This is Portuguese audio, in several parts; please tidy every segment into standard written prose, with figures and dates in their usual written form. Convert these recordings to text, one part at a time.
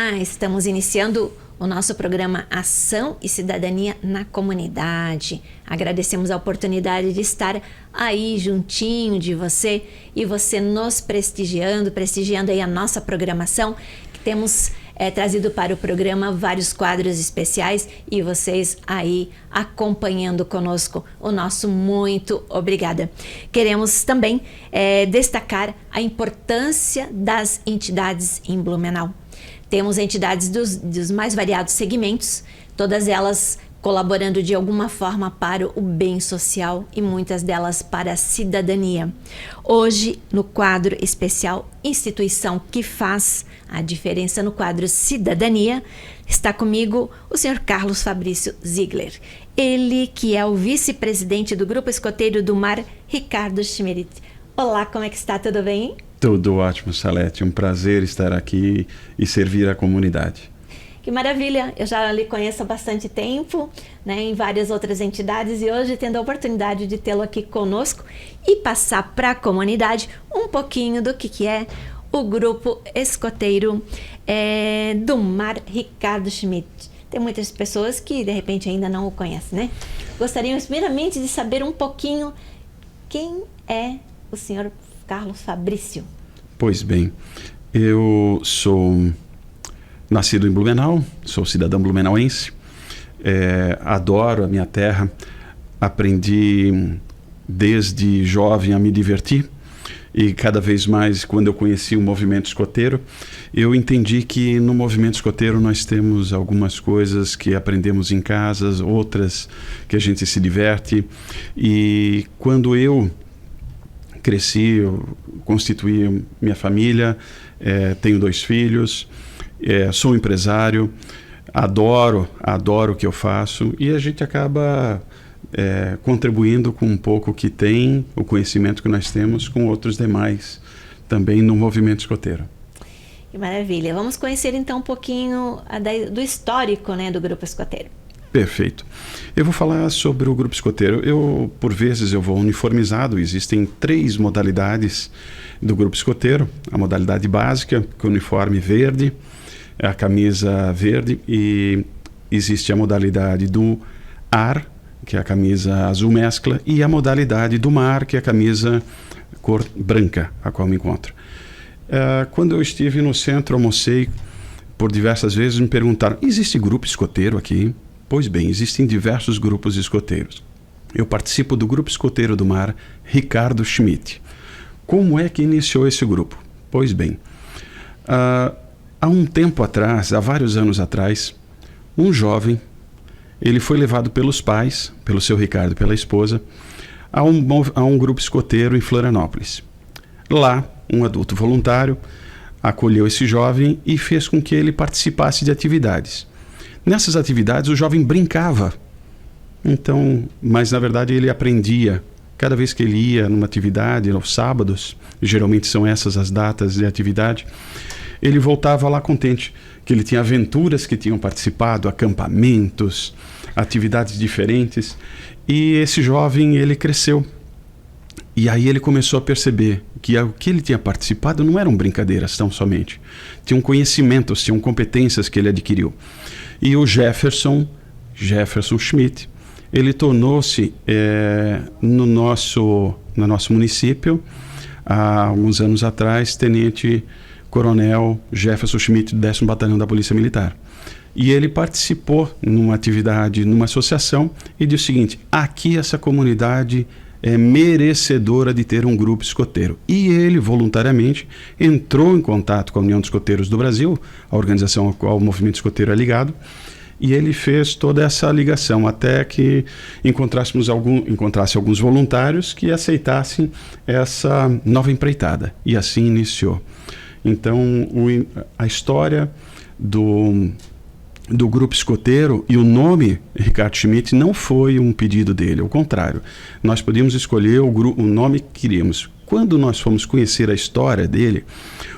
Olá, estamos iniciando o nosso programa Ação e Cidadania na Comunidade. Agradecemos a oportunidade de estar aí juntinho de você e você nos prestigiando aí a nossa programação, que temos trazido para o programa vários quadros especiais e vocês aí acompanhando conosco. O nosso muito obrigada. Queremos também destacar a importância das entidades em Blumenau. Temos entidades dos mais variados segmentos, todas elas colaborando de alguma forma para o bem social e muitas delas para a cidadania. Hoje, no quadro especial Instituição que faz a diferença no quadro Cidadania, está comigo o senhor Carlos Fabrício Ziegler. Ele que é o vice-presidente do Grupo Escoteiro do Mar, Ricardo Schmidt. Olá, como é que está? Tudo bem? Tudo ótimo, Salete. Um prazer estar aqui e servir a comunidade. Que maravilha! Eu já lhe conheço há bastante tempo, né, em várias outras entidades, e hoje tendo a oportunidade de tê-lo aqui conosco e passar para a comunidade um pouquinho do que é o Grupo Escoteiro do Mar, Ricardo Schmidt. Tem muitas pessoas que de repente ainda não o conhecem, né? Gostaríamos primeiramente de saber um pouquinho quem é o senhor Carlos Fabrício. Pois bem, eu sou nascido em Blumenau, sou cidadão blumenauense, adoro a minha terra, aprendi desde jovem a me divertir e cada vez mais quando eu conheci o movimento escoteiro, eu entendi que no movimento escoteiro nós temos algumas coisas que aprendemos em casa, outras que a gente se diverte, e quando eu cresci, eu constituí minha família, tenho 2 filhos, sou empresário, adoro o que eu faço e a gente acaba contribuindo com um pouco que tem, o conhecimento que nós temos com outros demais também no movimento escoteiro. Que maravilha! Vamos conhecer então um pouquinho do histórico, né, do Grupo Escoteiro. Perfeito. Eu vou falar sobre o Grupo Escoteiro. Por vezes eu vou uniformizado. Existem 3 modalidades do Grupo Escoteiro. A modalidade básica, com o uniforme verde, a camisa verde, e existe a modalidade do ar, que é a camisa azul mescla, e a modalidade do mar, que é a camisa cor branca, a qual me encontro. Quando eu estive no centro, almocei, por diversas vezes me perguntaram: existe grupo escoteiro aqui? Pois bem, existem diversos grupos escoteiros. Eu participo do Grupo Escoteiro do Mar, Ricardo Schmidt. Como é que iniciou esse grupo? Pois bem, há um tempo atrás, há vários anos atrás, um jovem, ele foi levado pelos pais, pelo seu Ricardo e pela esposa, a um grupo escoteiro em Florianópolis. Lá, um adulto voluntário acolheu esse jovem e fez com que ele participasse de atividades. Nessas atividades o jovem brincava, mas na verdade ele aprendia. Cada vez que ele ia numa atividade, aos sábados, geralmente são essas as datas de atividade, ele voltava lá contente, que ele tinha aventuras que tinham participado, acampamentos, atividades diferentes, e esse jovem, ele cresceu. E aí ele começou a perceber que o que ele tinha participado não eram brincadeiras tão somente. Tinham conhecimentos, tinham competências que ele adquiriu. E o Jefferson Schmidt, ele tornou-se no nosso município, há alguns anos atrás, tenente-coronel Jefferson Schmidt, do 10º Batalhão da Polícia Militar. E ele participou numa atividade, numa associação, e disse o seguinte: aqui essa comunidade é merecedora de ter um grupo escoteiro. E ele, voluntariamente, entrou em contato com a União dos Escoteiros do Brasil, a organização a qual o movimento escoteiro é ligado, e ele fez toda essa ligação até que encontrasse alguns voluntários que aceitassem essa nova empreitada. E assim iniciou. Então, a história do grupo escoteiro e o nome Ricardo Schmidt não foi um pedido dele, ao contrário, nós podíamos escolher o nome que queríamos. Quando nós fomos conhecer a história dele,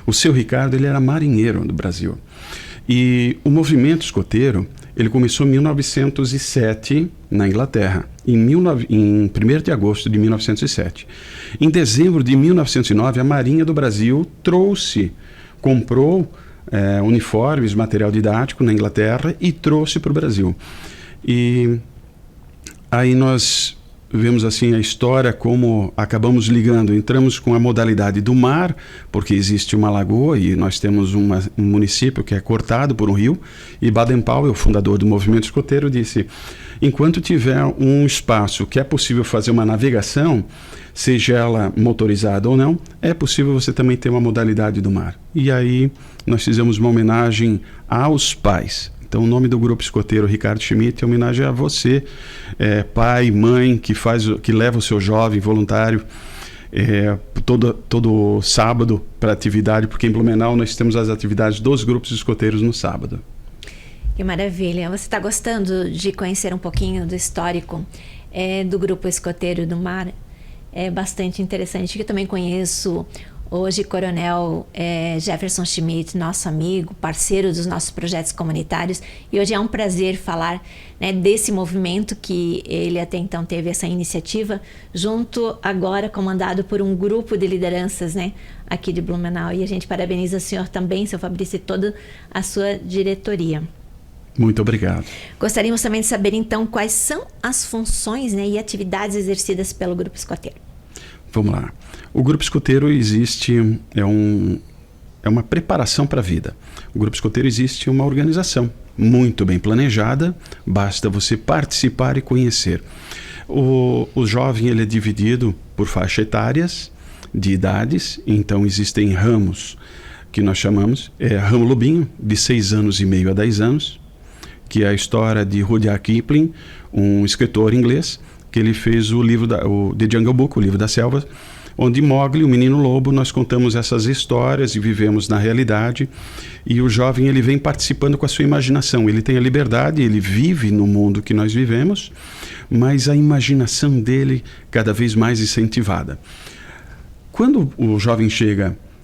o seu Ricardo, ele era marinheiro do Brasil, e o movimento escoteiro, ele começou em 1907 na Inglaterra, em 1º de agosto de 1907. Em dezembro de 1909, a Marinha do Brasil comprou uniformes, material didático na Inglaterra e trouxe para o Brasil. E aí nós vemos assim a história, como acabamos ligando, entramos com a modalidade do mar, porque existe uma lagoa e nós temos um município que é cortado por um rio, e Baden-Powell, o fundador do movimento escoteiro, disse: enquanto tiver um espaço que é possível fazer uma navegação, seja ela motorizada ou não, é possível você também ter uma modalidade do mar. E aí nós fizemos uma homenagem aos pais. Então, o nome do grupo escoteiro Ricardo Schmidt é homenagem a você, pai, mãe, que leva o seu jovem voluntário todo sábado para atividade, porque em Blumenau nós temos as atividades dos grupos escoteiros no sábado. Que maravilha! Você está gostando de conhecer um pouquinho do histórico do grupo escoteiro do mar? É bastante interessante, que eu também conheço hoje Coronel Jefferson Schmidt, nosso amigo, parceiro dos nossos projetos comunitários, e hoje é um prazer falar, né, desse movimento que ele até então teve essa iniciativa, junto agora comandado por um grupo de lideranças, né, aqui de Blumenau, e a gente parabeniza o senhor também, seu Fabrício, e toda a sua diretoria. Muito obrigado. Gostaríamos também de saber então quais são as funções, né, e atividades exercidas pelo grupo escoteiro. Vamos lá. O grupo escoteiro existe, é uma preparação para a vida. O grupo escoteiro existe uma organização muito bem planejada, basta você participar e conhecer. O jovem ele é dividido por faixas etárias, de idades, então existem ramos que nós chamamos, ramo Lobinho, de 6 anos e meio a 10 anos, que é a história de Rudyard Kipling, um escritor inglês, que ele fez o livro o The Jungle Book, o livro da selva, onde Mowgli, o menino lobo, nós contamos essas histórias e vivemos na realidade, e o jovem ele vem participando com a sua imaginação, ele tem a liberdade, ele vive no mundo que nós vivemos, mas a imaginação dele cada vez mais incentivada. Quando o jovem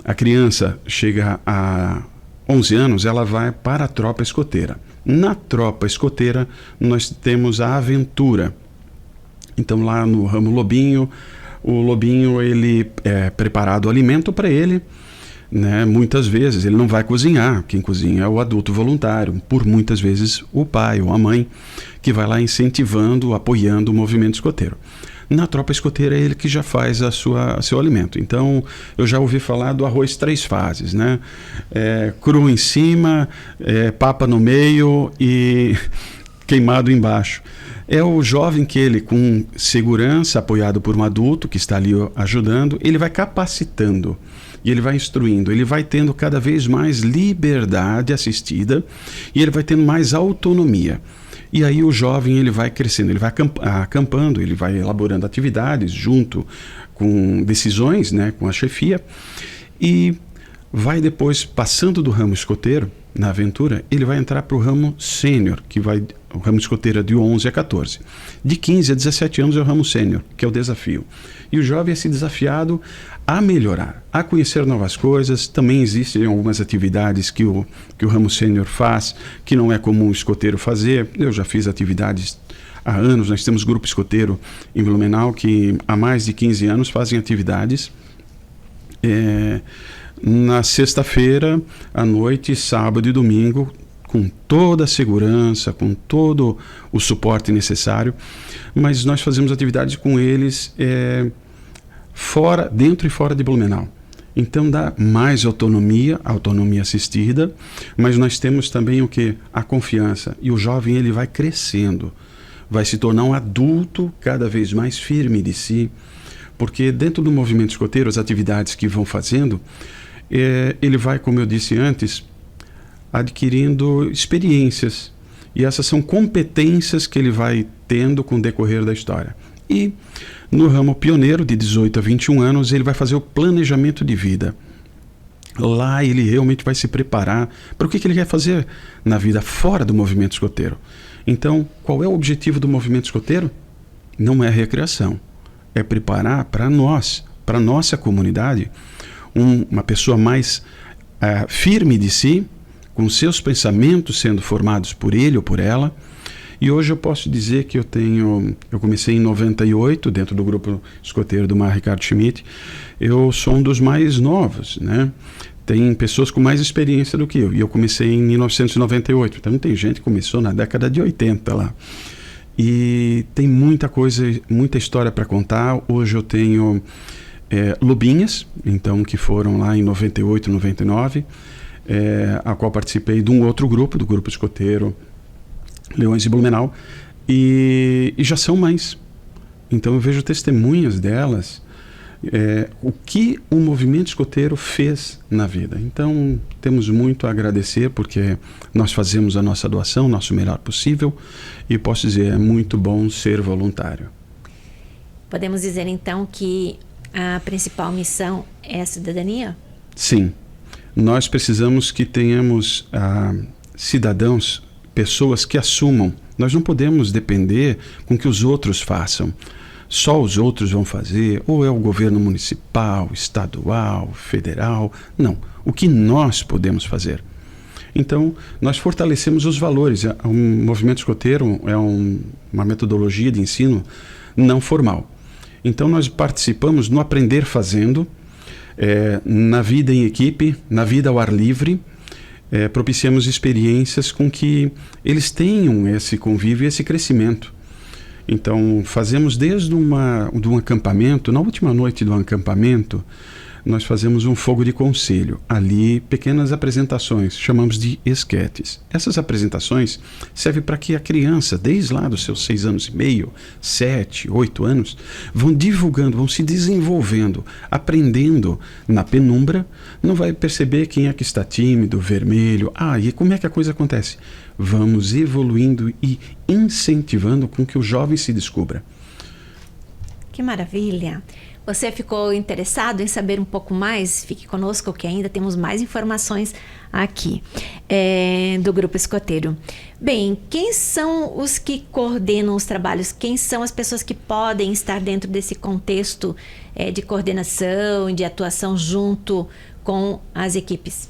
a criança chega a 11 anos, ela vai para a tropa escoteira. Na tropa escoteira nós temos a aventura. Então lá no ramo Lobinho, o Lobinho ele é preparado o alimento para ele, né? Muitas vezes ele não vai cozinhar, quem cozinha é o adulto voluntário, por muitas vezes o pai ou a mãe, que vai lá incentivando, apoiando o movimento escoteiro. Na tropa escoteira é ele que já faz seu alimento. Então eu já ouvi falar do arroz 3 fases, né? Cru em cima, papa no meio e queimado embaixo. É o jovem que ele, com segurança, apoiado por um adulto que está ali ajudando, ele vai capacitando e ele vai instruindo, ele vai tendo cada vez mais liberdade assistida e ele vai tendo mais autonomia. E aí o jovem ele vai crescendo, ele vai acampando, ele vai elaborando atividades junto com decisões, né, com a chefia, e vai depois passando do ramo escoteiro, na aventura, ele vai entrar para o ramo sênior, o ramo escoteiro é de 11 a 14. De 15 a 17 anos é o ramo sênior, que é o desafio. E o jovem é se desafiado a melhorar, a conhecer novas coisas. Também existem algumas atividades que o ramo sênior faz, que não é comum o escoteiro fazer. Eu já fiz atividades há anos, nós temos grupo escoteiro em Blumenau que há mais de 15 anos fazem atividades na sexta-feira, à noite, sábado e domingo, com toda a segurança, com todo o suporte necessário, mas nós fazemos atividades com eles dentro e fora de Blumenau. Então dá mais autonomia assistida, mas nós temos também o que? A confiança. E o jovem ele vai crescendo, vai se tornar um adulto cada vez mais firme de si, porque dentro do movimento escoteiro, as atividades que vão fazendo, ele vai, como eu disse antes, adquirindo experiências, e essas são competências que ele vai tendo com o decorrer da história. E no ramo pioneiro, de 18 a 21 anos, ele vai fazer o planejamento de vida. Lá ele realmente vai se preparar para o que ele quer fazer na vida fora do movimento escoteiro. Então, qual é o objetivo do movimento escoteiro? Não é recreação, é preparar para nós, para a nossa comunidade, uma pessoa mais firme de si, com seus pensamentos sendo formados por ele ou por ela. E hoje eu posso dizer que eu comecei em 98, dentro do grupo escoteiro do mar Ricardo Schmidt. Eu sou um dos mais novos, né? tem pessoas com mais experiência do que eu. E eu comecei em 1998. Então tem gente que começou na década de 80 lá. E tem muita coisa, muita história para contar. Hoje eu tenho Lobinhas, então, que foram lá em 98, 99, a qual participei de um outro grupo, do Grupo Escoteiro Leões de Blumenau. E já são mães. Então eu vejo testemunhas delas, o que o movimento escoteiro fez na vida. Então temos muito a agradecer, porque nós fazemos a nossa doação, nosso melhor possível, e posso dizer, é muito bom ser voluntário. Podemos dizer então que a principal missão é a cidadania? Sim, nós precisamos que tenhamos cidadãos, pessoas que assumam. Nós não podemos depender com que os outros façam. Só os outros vão fazer, ou é o governo municipal, estadual, federal. Não, o que nós podemos fazer. Então, nós fortalecemos os valores. O movimento escoteiro é uma metodologia de ensino não formal. Então, nós participamos no aprender fazendo, na vida em equipe, na vida ao ar livre, propiciamos experiências com que eles tenham esse convívio e esse crescimento. Então, fazemos desde um acampamento, na última noite do acampamento, nós fazemos um fogo de conselho. Ali, pequenas apresentações, chamamos de esquetes. Essas apresentações servem para que a criança, desde lá dos seus 6 anos e meio, 7, 8 anos, vão divulgando, vão se desenvolvendo, aprendendo na penumbra. Não vai perceber quem é que está tímido, vermelho. E como é que a coisa acontece? Vamos evoluindo e incentivando com que o jovem se descubra. Que maravilha! Você ficou interessado em saber um pouco mais? Fique conosco que ainda temos mais informações aqui do Grupo Escoteiro. Bem, quem são os que coordenam os trabalhos? Quem são as pessoas que podem estar dentro desse contexto de coordenação e de atuação junto com as equipes?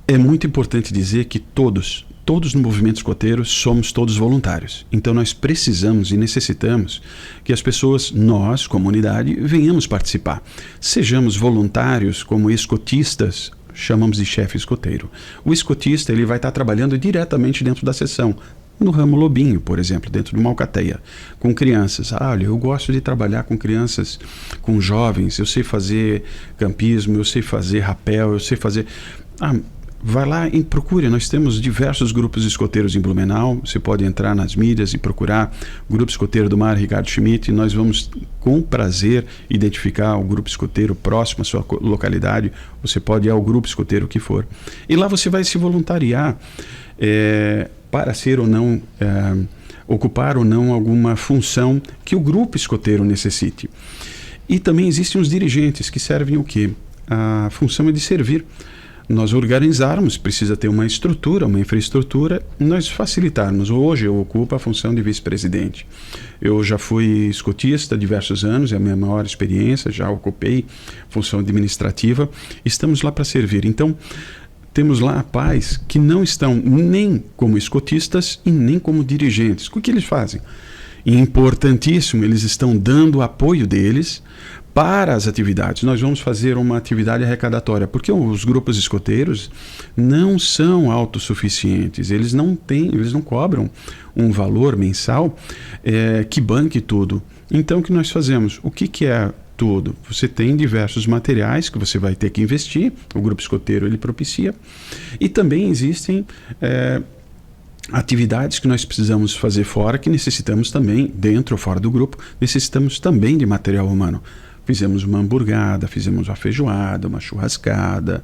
É muito importante dizer que todos no movimento escoteiro somos todos voluntários. Então nós precisamos e necessitamos que as pessoas, nós, comunidade, venhamos participar. Sejamos voluntários como escotistas, chamamos de chefe escoteiro. O escotista, ele vai estar trabalhando diretamente dentro da sessão, no ramo lobinho, por exemplo, dentro de uma alcateia, com crianças. Olha, eu gosto de trabalhar com crianças, com jovens, eu sei fazer campismo, eu sei fazer rapel, eu sei fazer... Vai lá e procure, nós temos diversos grupos escoteiros em Blumenau. Você pode entrar nas mídias e procurar Grupo Escoteiro do Mar Ricardo Schmidt, e nós vamos com prazer identificar o grupo escoteiro próximo à sua localidade. Você pode ir ao grupo escoteiro que for, e lá você vai se voluntariar para ser ou não, ocupar ou não alguma função que o grupo escoteiro necessite. E também existem os dirigentes, que servem o quê? A função é de servir. Nós organizarmos, precisa ter uma estrutura, uma infraestrutura, nós facilitarmos. Hoje eu ocupo a função de vice-presidente. Eu já fui escotista há diversos anos, é a minha maior experiência, já ocupei função administrativa, estamos lá para servir. Então, temos lá pais que não estão nem como escotistas e nem como dirigentes. O que eles fazem? Importantíssimo, eles estão dando o apoio deles para as atividades. Nós vamos fazer uma atividade arrecadatória, porque os grupos escoteiros não são autossuficientes, eles não cobram um valor mensal que banque tudo. Então, o que nós fazemos? O que é tudo? Você tem diversos materiais que você vai ter que investir, o grupo escoteiro ele propicia, e também existem atividades que nós precisamos fazer fora, que necessitamos também, dentro ou fora do grupo, necessitamos também de material humano. Fizemos uma hamburgada, fizemos uma feijoada, uma churrascada,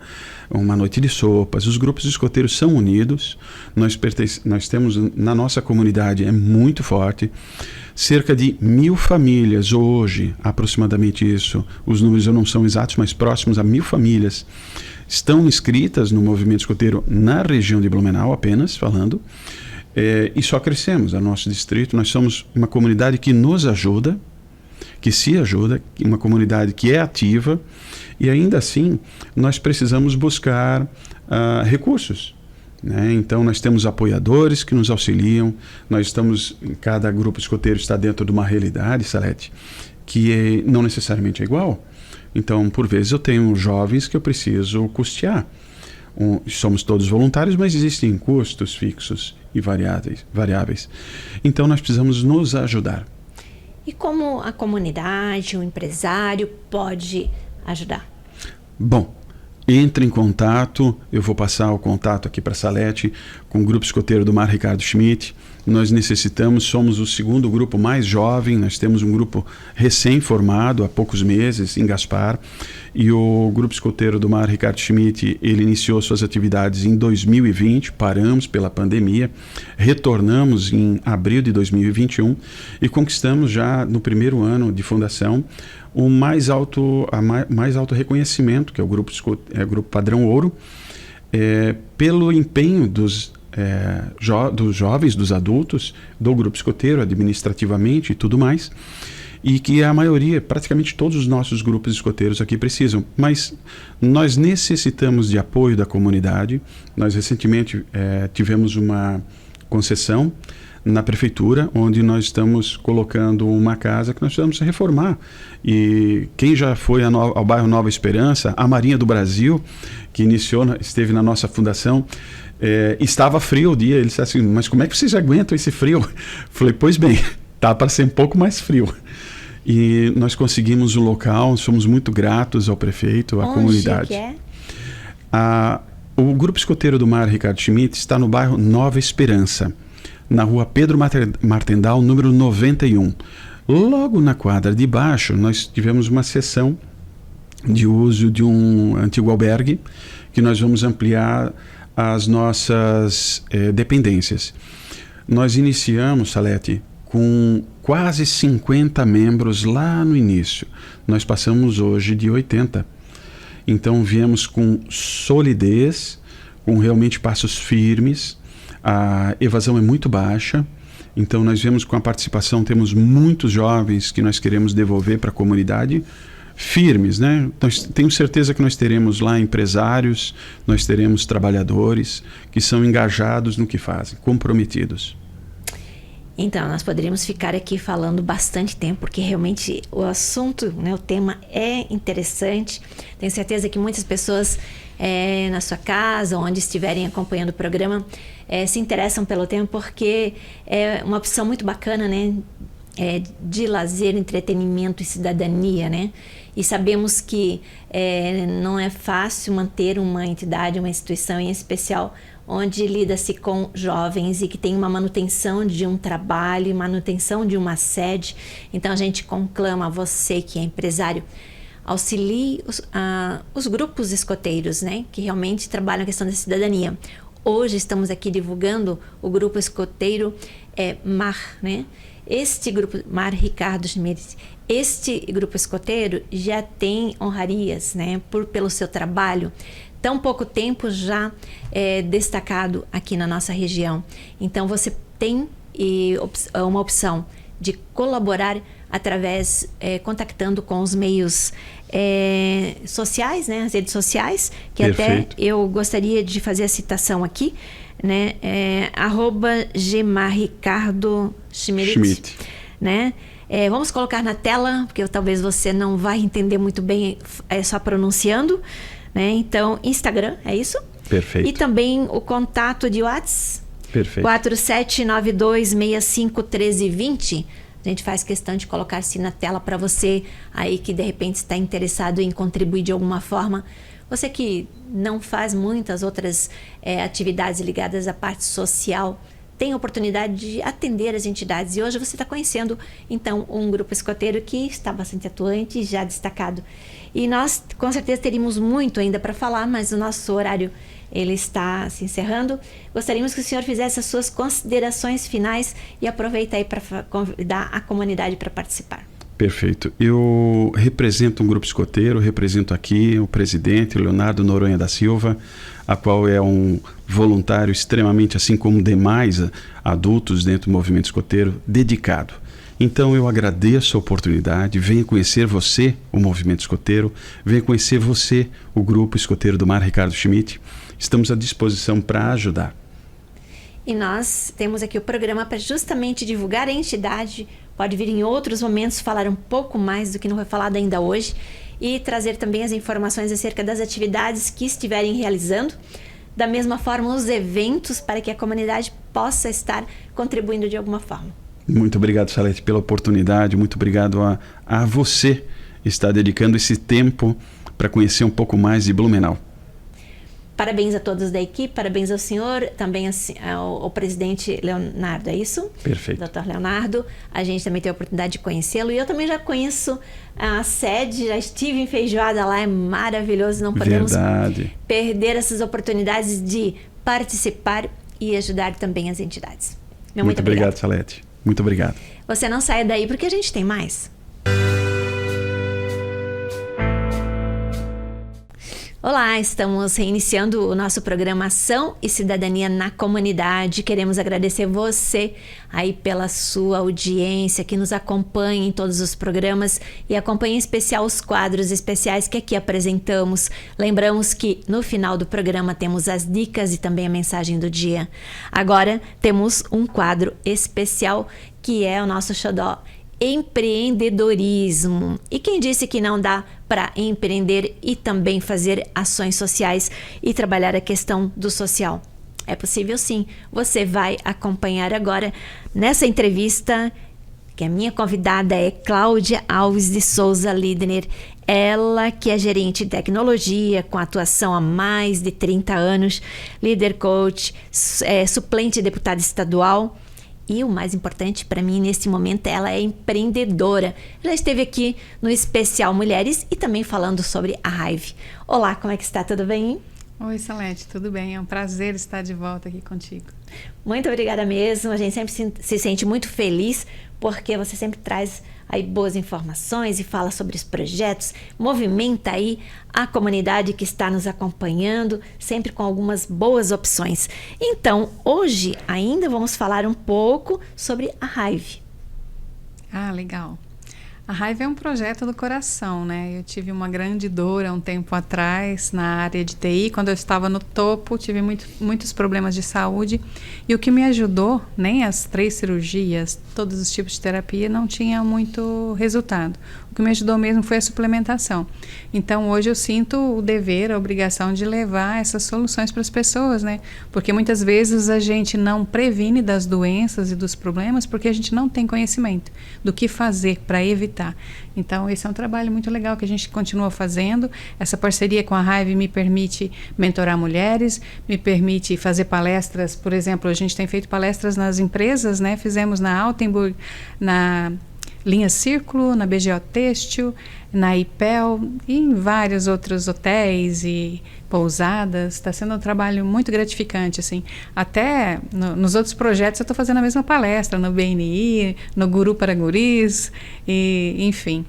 uma noite de sopas. Os grupos escoteiros são unidos, nós temos na nossa comunidade, é muito forte, cerca de 1000 famílias hoje, aproximadamente isso, os números não são exatos, mas próximos a 1000 famílias, estão inscritas no movimento escoteiro na região de Blumenau, apenas falando, e só crescemos. No nosso distrito, nós somos uma comunidade que nos ajuda, que se ajuda, uma comunidade que é ativa, e ainda assim nós precisamos buscar recursos, né? Então nós temos apoiadores que nos auxiliam, cada grupo escoteiro está dentro de uma realidade, Salete, que não necessariamente é igual. Então, por vezes, eu tenho jovens que eu preciso custear. Somos todos voluntários, mas existem custos fixos e variáveis. Então, nós precisamos nos ajudar. E como a comunidade, o empresário pode ajudar? Bom, entre em contato, eu vou passar o contato aqui para a Salete, com o Grupo Escoteiro do Mar Ricardo Schmidt. Nós somos o segundo grupo mais jovem, nós temos um grupo recém-formado, há poucos meses, em Gaspar, e o Grupo Escoteiro do Mar Ricardo Schmidt, ele iniciou suas atividades em 2020, paramos pela pandemia, retornamos em abril de 2021 e conquistamos já no primeiro ano de fundação o mais alto reconhecimento, que é o Grupo Padrão Ouro, pelo empenho dos jovens, dos adultos, do grupo escoteiro, administrativamente e tudo mais, e que a maioria, praticamente todos os nossos grupos escoteiros aqui precisam. Mas nós necessitamos de apoio da comunidade. Nós recentemente tivemos uma concessão na prefeitura, onde nós estamos colocando uma casa que nós precisamos reformar. E quem já foi ao bairro Nova Esperança, a Marinha do Brasil, que esteve na nossa fundação, estava frio o dia. Ele disse assim, mas como é que vocês aguentam esse frio? Falei, pois bem, tá para ser um pouco mais frio. E nós conseguimos o local, somos muito gratos ao prefeito, à comunidade. Que é? O Grupo Escoteiro do Mar Ricardo Schmidt está no bairro Nova Esperança, na rua Pedro Martendal, número 91. Logo na quadra de baixo, nós tivemos uma sessão de uso de um antigo albergue, que nós vamos ampliar as nossas dependências. Nós iniciamos, Salete, com quase 50 membros lá no início. Nós passamos hoje de 80. Então viemos com solidez, com realmente passos firmes. A evasão é muito baixa. Então nós viemos com a participação, temos muitos jovens que nós queremos devolver para a comunidade, firmes, né? Tenho certeza que nós teremos lá empresários, nós teremos trabalhadores que são engajados no que fazem, comprometidos. Então, nós poderíamos ficar aqui falando bastante tempo, porque realmente o assunto, né, o tema é interessante. Tenho certeza que muitas pessoas na sua casa, onde estiverem acompanhando o programa, se interessam pelo tema, porque é uma opção muito bacana, né? De lazer, entretenimento e cidadania, né? E sabemos que não é fácil manter uma entidade, uma instituição em especial, onde lida-se com jovens e que tem uma manutenção de um trabalho, manutenção de uma sede. Então a gente conclama você que é empresário, auxilie os grupos escoteiros, né? Que realmente trabalham a questão da cidadania. Hoje estamos aqui divulgando o grupo escoteiro Mar, né? Este grupo, Mar Ricardo Schmidt, este grupo escoteiro já tem honrarias, né, pelo seu trabalho, tão pouco tempo já destacado aqui na nossa região. Então você tem uma opção de colaborar através, contactando com os meios sociais, né, as redes sociais, que Perfeito. Até eu gostaria de fazer a citação aqui, né, @gmarricardo Schmidt, né? Vamos colocar na tela, porque talvez você não vai entender muito bem só pronunciando, né? Então, Instagram, é isso? Perfeito. E também o contato de WhatsApp. Perfeito. 4792651320. A gente faz questão de colocar assim na tela para você aí que de repente está interessado em contribuir de alguma forma. Você que não faz muitas outras atividades ligadas à parte social, tem a oportunidade de atender as entidades. E hoje você está conhecendo, então, um grupo escoteiro que está bastante atuante e já destacado. E nós, com certeza, teríamos muito ainda para falar, mas o nosso horário ele está se encerrando. Gostaríamos que o senhor fizesse as suas considerações finais e aproveita aí para convidar a comunidade para participar. Perfeito. Eu represento um grupo escoteiro, represento aqui o presidente Leonardo Noronha da Silva, a qual é um voluntário extremamente, assim como demais adultos dentro do movimento escoteiro, dedicado. Então eu agradeço a oportunidade, venha conhecer você, o movimento escoteiro, venha conhecer você, o grupo escoteiro do Mar Ricardo Schmidt. Estamos à disposição para ajudar. E nós temos aqui o programa para justamente divulgar a entidade. Pode vir em outros momentos falar um pouco mais do que não foi falado ainda hoje. e trazer também as informações acerca das atividades que estiverem realizando. Da mesma forma, os eventos para que a comunidade possa estar contribuindo de alguma forma. Muito obrigado, Salete, pela oportunidade. Muito obrigado a você estar dedicando esse tempo para conhecer um pouco mais de Blumenau. Parabéns a todos da equipe, parabéns ao senhor, também ao presidente Leonardo, é isso? Perfeito. Dr. Leonardo, a gente também tem a oportunidade de conhecê-lo e eu também já conheço a sede, já estive em Feijoada lá, é maravilhoso, não podemos perder essas oportunidades de participar e ajudar também as entidades. Muito obrigado, Salete. Muito obrigado. Você não saia daí porque a gente tem mais. Olá, estamos reiniciando o nosso programa Ação e Cidadania na Comunidade. Queremos agradecer você aí pela sua audiência, que nos acompanha em todos os programas e acompanha em especial os quadros especiais que aqui apresentamos. Lembramos que no final do programa temos as dicas e também a mensagem do dia. Agora temos um quadro especial que é o nosso xodó, empreendedorismo. E quem disse que não dá para empreender e também fazer ações sociais e trabalhar a questão do social? É possível sim. Você vai acompanhar agora nessa entrevista, que a minha convidada é Cláudia Alves de Souza Lidner. Ela que é gerente de tecnologia com atuação há mais de 30 anos, líder coach, suplente deputada estadual. E o mais importante para mim nesse momento, ela é empreendedora. Já esteve aqui no especial Mulheres e também falando sobre a Hive. Olá, como é que está? Tudo bem? Oi, Salete, tudo bem? É um prazer estar de volta aqui contigo. Muito obrigada mesmo. A gente sempre se sente muito feliz porque você sempre traz aí boas informações e fala sobre os projetos, movimenta aí a comunidade que está nos acompanhando, sempre com algumas boas opções. Então, hoje ainda vamos falar um pouco sobre a Hive. Ah, legal. A Hive é um projeto do coração, né? Eu tive uma grande dor há um tempo atrás na área de TI. Quando eu estava no topo, tive muitos problemas de saúde. E o que me ajudou, nem as 3 cirurgias, todos os tipos de terapia, não tinha muito resultado. O que me ajudou mesmo foi a suplementação. Então, hoje eu sinto o dever, a obrigação de levar essas soluções para as pessoas, né? Porque muitas vezes a gente não previne das doenças e dos problemas porque a gente não tem conhecimento do que fazer para evitar. Então, esse é um trabalho muito legal que a gente continua fazendo. Essa parceria com a Hive me permite mentorar mulheres, me permite fazer palestras. Por exemplo, a gente tem feito palestras nas empresas, né? Fizemos na Altenburg, na Linha Círculo, na BGO Têxtil, na IPEL e em vários outros hotéis e pousadas. Está sendo um trabalho muito gratificante, assim. Até nos outros projetos eu estou fazendo a mesma palestra, no BNI, no Guru para Guris, e, enfim.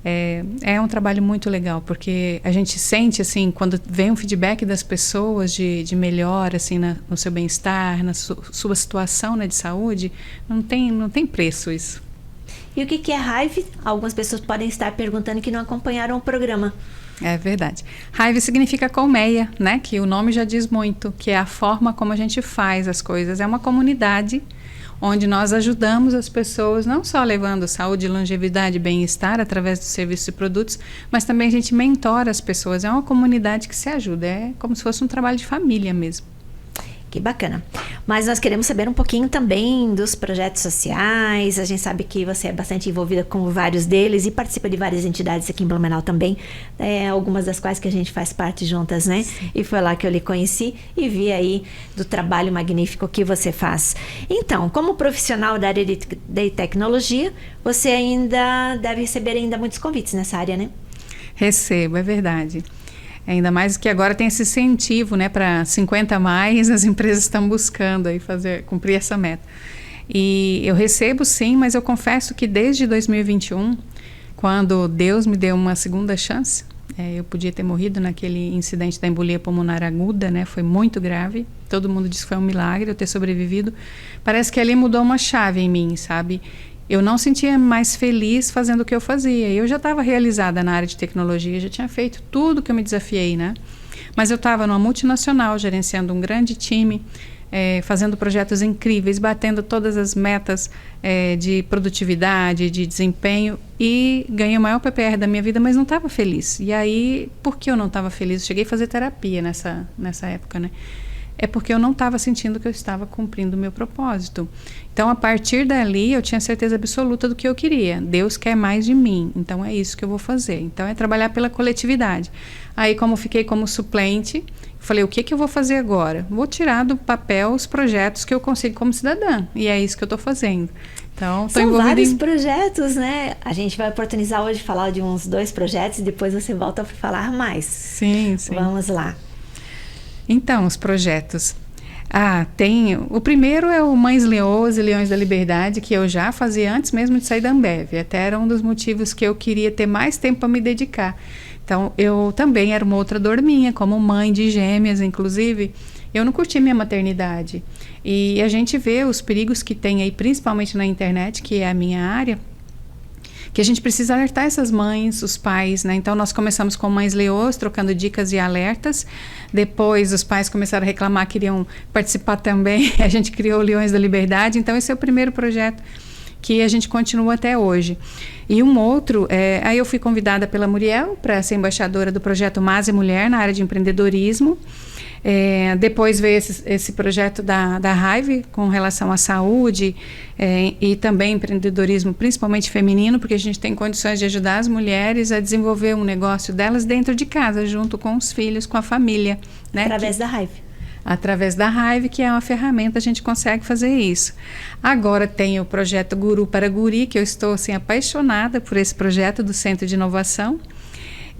É um trabalho muito legal, porque a gente sente, assim, quando vem um feedback das pessoas de melhora, assim, no seu bem-estar, na sua situação, né, de saúde, não tem preço isso. E o que é Hive? Algumas pessoas podem estar perguntando que não acompanharam o programa. É verdade. Hive significa colmeia, né? Que o nome já diz muito, que é a forma como a gente faz as coisas. É uma comunidade onde nós ajudamos as pessoas, não só levando saúde, longevidade e bem-estar através dos serviços e produtos, mas também a gente mentora as pessoas. É uma comunidade que se ajuda. É como se fosse um trabalho de família mesmo. Que bacana. Mas nós queremos saber um pouquinho também dos projetos sociais. A gente sabe que você é bastante envolvida com vários deles e participa de várias entidades aqui em Blumenau também, algumas das quais que a gente faz parte juntas, né? Sim. E foi lá que eu lhe conheci e vi aí do trabalho magnífico que você faz. Então, como profissional da área de tecnologia, você ainda deve receber ainda muitos convites nessa área, né? Recebo, é verdade. Ainda mais que agora tem esse incentivo, né, para 50 a mais, as empresas estão buscando aí cumprir essa meta. E eu recebo sim, mas eu confesso que desde 2021, quando Deus me deu uma segunda chance, eu podia ter morrido naquele incidente da embolia pulmonar aguda, né, foi muito grave, todo mundo disse que foi um milagre eu ter sobrevivido. Parece que ali mudou uma chave em mim, sabe? Eu não sentia mais feliz fazendo o que eu fazia. Eu já estava realizada na área de tecnologia, já tinha feito tudo que eu me desafiei, né? Mas eu estava numa multinacional, gerenciando um grande time, fazendo projetos incríveis, batendo todas as metas de produtividade, de desempenho, e ganhei o maior PPR da minha vida, mas não estava feliz. E aí, por que eu não estava feliz? Eu cheguei a fazer terapia nessa época, né? É porque eu não estava sentindo que eu estava cumprindo o meu propósito. Então, a partir dali, eu tinha certeza absoluta do que eu queria. Deus quer mais de mim, então é isso que eu vou fazer. Então, é trabalhar pela coletividade. Aí, como fiquei como suplente, falei, o que eu vou fazer agora? Vou tirar do papel os projetos que eu consigo como cidadã. E é isso que eu estou fazendo. Então, são vários projetos, né? A gente vai oportunizar hoje falar de uns 2 projetos e depois você volta para falar mais. Sim. Vamos lá. Então, os projetos. O primeiro é o Mães Leoas e Leões da Liberdade, que eu já fazia antes mesmo de sair da Ambev. Até era um dos motivos que eu queria ter mais tempo para me dedicar. Então, eu também era uma outra dor minha, como mãe de gêmeas, inclusive. Eu não curti minha maternidade. E a gente vê os perigos que tem aí, principalmente na internet, que é a minha área, que a gente precisa alertar essas mães, os pais, né? Então, nós começamos com Mães Leoas, trocando dicas e alertas. Depois, os pais começaram a reclamar, queriam participar também. A gente criou o Leões da Liberdade. Então, esse é o primeiro projeto que a gente continua até hoje. E um outro, aí eu fui convidada pela Muriel para ser embaixadora do projeto Mas e Mulher na área de empreendedorismo. Depois veio esse projeto da Hive com relação à saúde e também empreendedorismo, principalmente feminino, porque a gente tem condições de ajudar as mulheres a desenvolver um negócio delas dentro de casa, junto com os filhos, com a família. Né? Através da Hive. Através da Hive, que é uma ferramenta, a gente consegue fazer isso. Agora tem o projeto Guru para Guri, que eu estou assim, apaixonada por esse projeto do Centro de Inovação.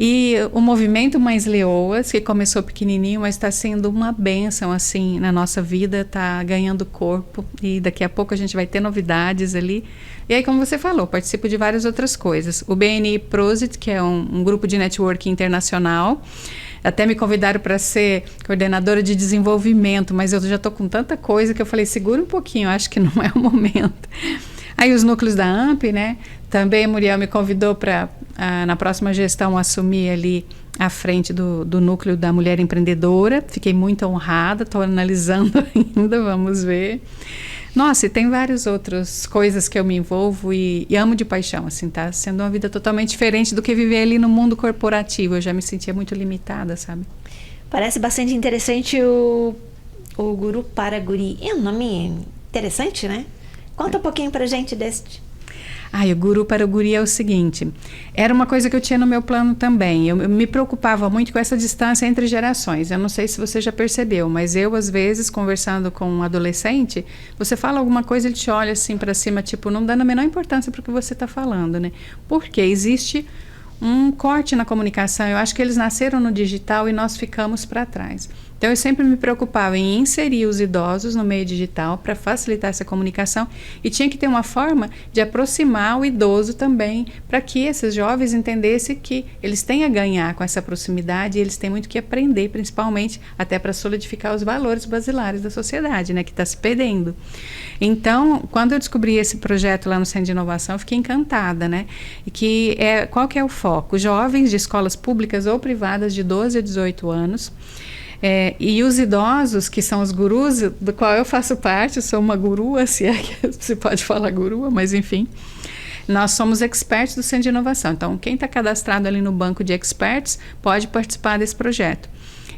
E o movimento Mães Leoas, que começou pequenininho, mas está sendo uma bênção assim, na nossa vida, está ganhando corpo. E daqui a pouco a gente vai ter novidades ali. E aí, como você falou, participo de várias outras coisas. O BNI Prosit, que é um grupo de networking internacional. Até me convidaram para ser coordenadora de desenvolvimento, mas eu já estou com tanta coisa que eu falei, segura um pouquinho, acho que não é o momento. Aí os núcleos da AMP, né? Também a Muriel me convidou para, na próxima gestão, assumir ali à frente do núcleo da mulher empreendedora. Fiquei muito honrada, estou analisando ainda, vamos ver. Nossa, e tem várias outras coisas que eu me envolvo e amo de paixão, assim, tá sendo uma vida totalmente diferente do que viver ali no mundo corporativo. Eu já me sentia muito limitada, sabe? Parece bastante interessante o Guru para Guri. É um nome interessante, né? Conta um pouquinho pra gente deste. O Guru para o Guri é o seguinte, era uma coisa que eu tinha no meu plano também. Eu me preocupava muito com essa distância entre gerações. Eu não sei se você já percebeu, mas eu, às vezes, conversando com um adolescente, você fala alguma coisa, ele te olha assim para cima, tipo, não dando a menor importância para o que você está falando, né? Porque existe um corte na comunicação. Eu acho que eles nasceram no digital e nós ficamos para trás. Então, eu sempre me preocupava em inserir os idosos no meio digital para facilitar essa comunicação e tinha que ter uma forma de aproximar o idoso também, para que esses jovens entendessem que eles têm a ganhar com essa proximidade e eles têm muito que aprender, principalmente até para solidificar os valores basilares da sociedade, né, que está se perdendo. Então, quando eu descobri esse projeto lá no Centro de Inovação, eu fiquei encantada, né? E qual que é o foco? Jovens de escolas públicas ou privadas de 12 a 18 anos, e os idosos, que são os gurus, do qual eu faço parte, eu sou uma gurua, se é que se pode falar gurua, mas enfim. Nós somos experts do Centro de Inovação. Então, quem está cadastrado ali no banco de experts pode participar desse projeto.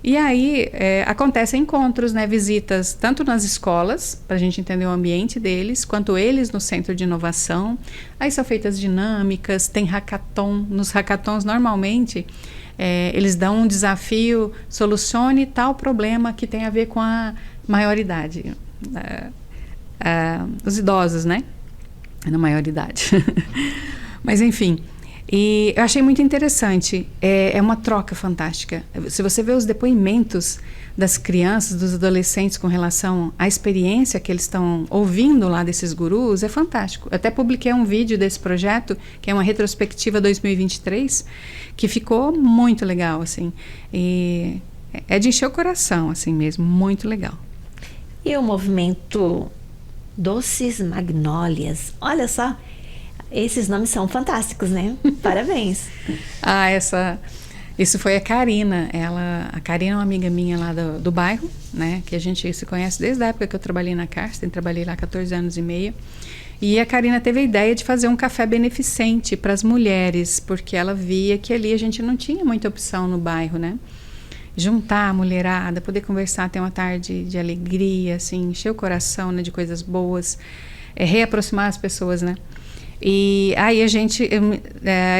E aí, acontecem encontros, né, visitas, tanto nas escolas, para a gente entender o ambiente deles, quanto eles no Centro de Inovação. Aí são feitas dinâmicas, tem hackathon. Nos hackathons, normalmente, eles dão um desafio, solucione tal problema que tem a ver com a maioridade. Os idosos, né? Na maioridade. Mas, enfim... E eu achei muito interessante, é uma troca fantástica. Se você vê os depoimentos das crianças, dos adolescentes com relação à experiência que eles estão ouvindo lá desses gurus, é fantástico. Eu até publiquei um vídeo desse projeto, que é uma retrospectiva 2023, que ficou muito legal, assim. E é de encher o coração, assim mesmo, muito legal. E o movimento Doces Magnólias, olha só... Esses nomes são fantásticos, né? Parabéns. Isso foi a Karina. A Karina é uma amiga minha lá do bairro, né? Que a gente se conhece desde a época que eu trabalhei na Karsten, trabalhei lá 14 anos e meio. E a Karina teve a ideia de fazer um café beneficente para as mulheres, porque ela via que ali a gente não tinha muita opção no bairro, né? Juntar a mulherada, poder conversar, ter uma tarde de alegria, assim, encher o coração, né, de coisas boas, reaproximar as pessoas, né? E aí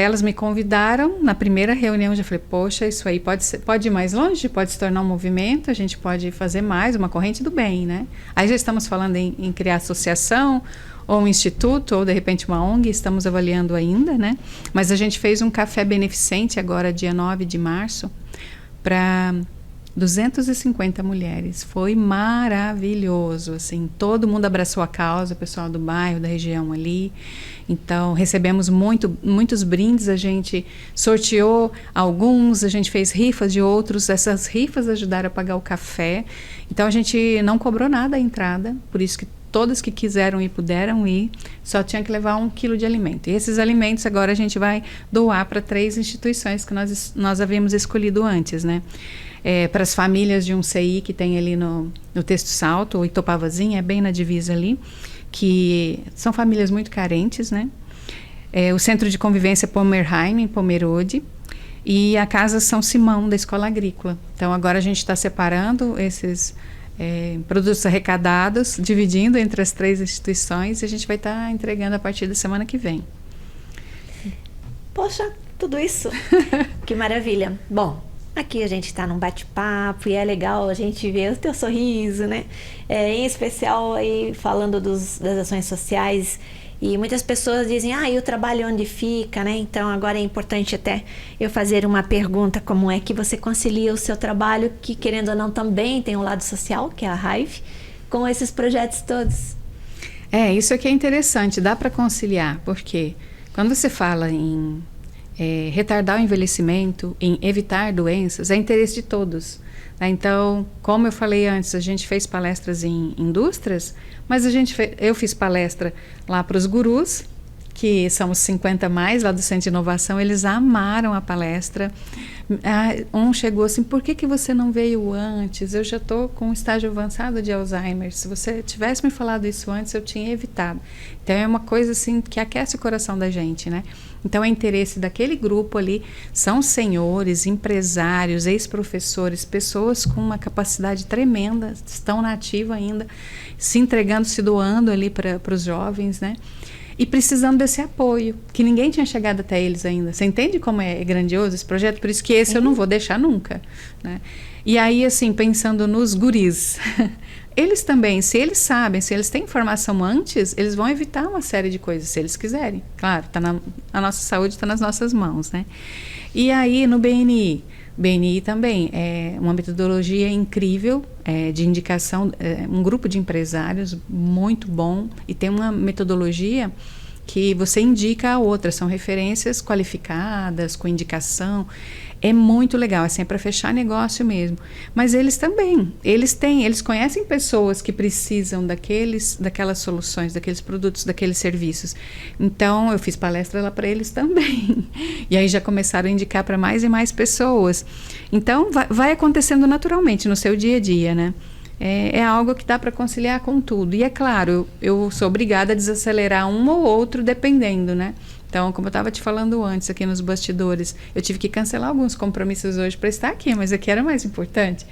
elas me convidaram na primeira reunião, eu já falei, poxa, isso aí pode ir mais longe, pode se tornar um movimento, a gente pode fazer mais, uma corrente do bem, né? Aí já estamos falando em criar associação, ou um instituto, ou de repente uma ONG, estamos avaliando ainda, né? Mas a gente fez um café beneficente agora, dia 9 de março, para 250 mulheres. Foi maravilhoso, assim, todo mundo abraçou a causa, o pessoal do bairro, da região ali. Então, recebemos muitos brindes, a gente sorteou alguns, a gente fez rifas de outros, essas rifas ajudaram a pagar o café. Então, a gente não cobrou nada a entrada, por isso que todas que quiseram ir, puderam ir, só tinha que levar 1 quilo de alimento. E esses alimentos agora a gente vai doar para 3 instituições que nós havíamos escolhido antes, né? Para as famílias de um CI que tem ali no Texto Salto, ou Itopavazinha, é bem na divisa ali, que são famílias muito carentes, né? O Centro de Convivência Pomerheim, em Pomerode, e a Casa São Simão, da Escola Agrícola. Então, agora a gente está separando esses produtos arrecadados, dividindo entre as 3 instituições, e a gente vai estar entregando a partir da semana que vem. Poxa, tudo isso! Que maravilha! Bom, aqui a gente está num bate-papo e é legal a gente ver o teu sorriso, né? Em especial aí falando das ações sociais. E muitas pessoas dizem, e o trabalho onde fica, né? Então agora é importante até eu fazer uma pergunta, como é que você concilia o seu trabalho, que querendo ou não também tem um lado social, que é a Hive, com esses projetos todos? Isso aqui é interessante, dá para conciliar, porque quando você fala em retardar o envelhecimento, em evitar doenças, é interesse de todos. Então, como eu falei antes, a gente fez palestras em indústrias, mas eu fiz palestra lá para os gurus, que são os 50 mais lá do Centro de Inovação, eles amaram a palestra. Um chegou assim, por que você não veio antes? Eu já estou com um estágio avançado de Alzheimer. Se você tivesse me falado isso antes, eu tinha evitado. Então, é uma coisa assim que aquece o coração da gente, né? Então, é interesse daquele grupo ali, são senhores, empresários, ex-professores, pessoas com uma capacidade tremenda, estão na ativa ainda, se entregando, se doando ali para os jovens, né? E precisando desse apoio, que ninguém tinha chegado até eles ainda. Você entende como é grandioso esse projeto? Por isso que esse eu não vou deixar nunca, né? E aí, assim, pensando nos guris, eles também, se eles sabem, se eles têm informação antes, eles vão evitar uma série de coisas, se eles quiserem. Claro, a nossa saúde está nas nossas mãos, né? E aí, no BNI também é uma metodologia incrível de indicação, um grupo de empresários muito bom, e tem uma metodologia que você indica a outra, são referências qualificadas, com indicação. É muito legal, assim, é para fechar negócio mesmo. Mas eles também, eles conhecem pessoas que precisam daquelas soluções, daqueles produtos, daqueles serviços. Então, eu fiz palestra lá para eles também. E aí já começaram a indicar para mais e mais pessoas. Então, vai acontecendo naturalmente no seu dia a dia, né? É algo que dá para conciliar com tudo. E é claro, eu sou obrigada a desacelerar um ou outro dependendo, né? Então, como eu estava te falando antes aqui nos bastidores, eu tive que cancelar alguns compromissos hoje para estar aqui, mas aqui era mais importante.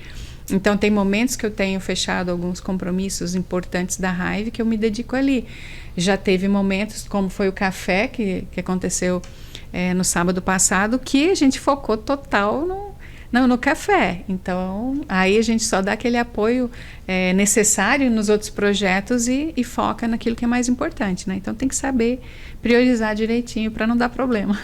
Então, tem momentos que eu tenho fechado alguns compromissos importantes da Hive que eu me dedico ali. Já teve momentos, como foi o café que aconteceu no sábado passado, que a gente focou total no café. Então, aí a gente só dá aquele apoio necessário nos outros projetos e foca naquilo que é mais importante, né? Então, tem que saber priorizar direitinho para não dar problema.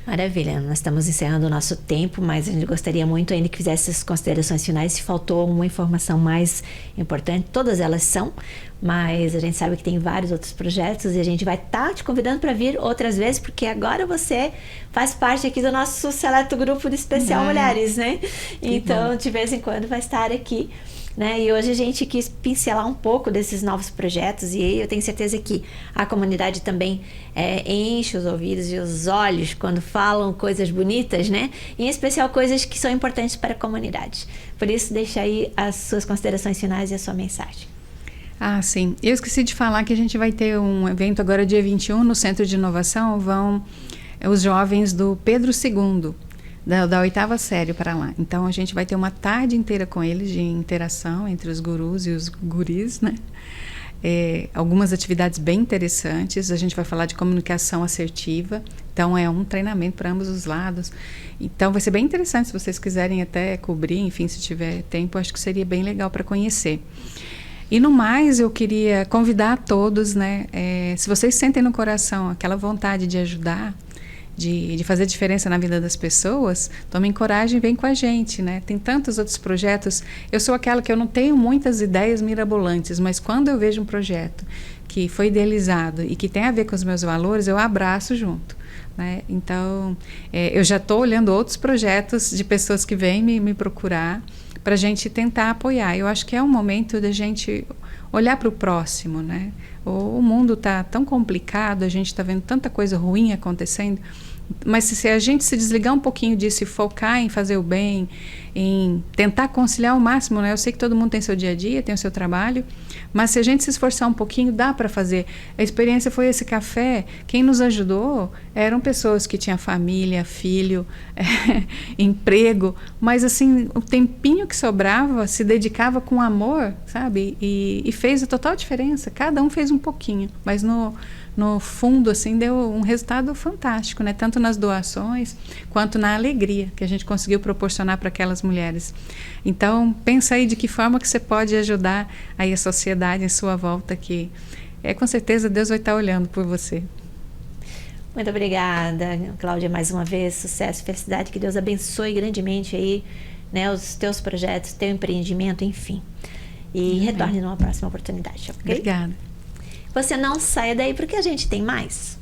Maravilha, nós estamos encerrando o nosso tempo, mas a gente gostaria muito ainda que fizesse as considerações finais. Se faltou uma informação mais importante, todas elas são, mas a gente sabe que tem vários outros projetos e a gente vai estar te convidando para vir outras vezes, porque agora você faz parte aqui do nosso seleto grupo de especial Mulheres, né? Então, de vez em quando vai estar aqui né? E hoje a gente quis pincelar um pouco desses novos projetos e eu tenho certeza que a comunidade também enche os ouvidos e os olhos quando falam coisas bonitas, né? Em especial coisas que são importantes para a comunidade. Por isso, deixa aí as suas considerações finais e a sua mensagem. Ah, sim. Eu esqueci de falar que a gente vai ter um evento agora dia 21 no Centro de Inovação. Vão os jovens do Pedro II, da 8ª série para lá. Então a gente vai ter uma tarde inteira com eles de interação entre os gurus e os guris, né? Algumas atividades bem interessantes. A gente vai falar de comunicação assertiva. Então é um treinamento para ambos os lados. Então vai ser bem interessante se vocês quiserem até cobrir, enfim, se tiver tempo, acho que seria bem legal para conhecer. E no mais, eu queria convidar a todos, né? Se vocês sentem no coração aquela vontade de ajudar, de fazer diferença na vida das pessoas, tomem coragem e vem com a gente, né? Tem tantos outros projetos. Eu sou aquela que eu não tenho muitas ideias mirabolantes, mas quando eu vejo um projeto que foi idealizado e que tem a ver com os meus valores, eu abraço junto, né? Então, eu já estou olhando outros projetos de pessoas que vêm me procurar para a gente tentar apoiar. Eu acho que é um momento da gente olhar para o próximo, né? O mundo está tão complicado, a gente está vendo tanta coisa ruim acontecendo, mas se a gente se desligar um pouquinho disso e focar em fazer o bem, em tentar conciliar ao máximo, né? Eu sei que todo mundo tem seu dia a dia, tem o seu trabalho, mas se a gente se esforçar um pouquinho, dá para fazer. A experiência foi esse café. Quem nos ajudou eram pessoas que tinham família, filho, emprego, mas assim, o tempinho que sobrava se dedicava com amor, sabe? E fez a total diferença. Cada um fez um pouquinho, mas no fundo, assim, deu um resultado fantástico, né? Tanto nas doações, quanto na alegria que a gente conseguiu proporcionar para aquelas mulheres. Então, pensa aí de que forma que você pode ajudar aí a sociedade em sua volta, que com certeza Deus vai estar olhando por você. Muito obrigada, Cláudia, mais uma vez. Sucesso, felicidade, que Deus abençoe grandemente aí, né, os teus projetos, teu empreendimento, enfim. E retorne numa próxima oportunidade, ok? Obrigada. Você não saia daí porque a gente tem mais.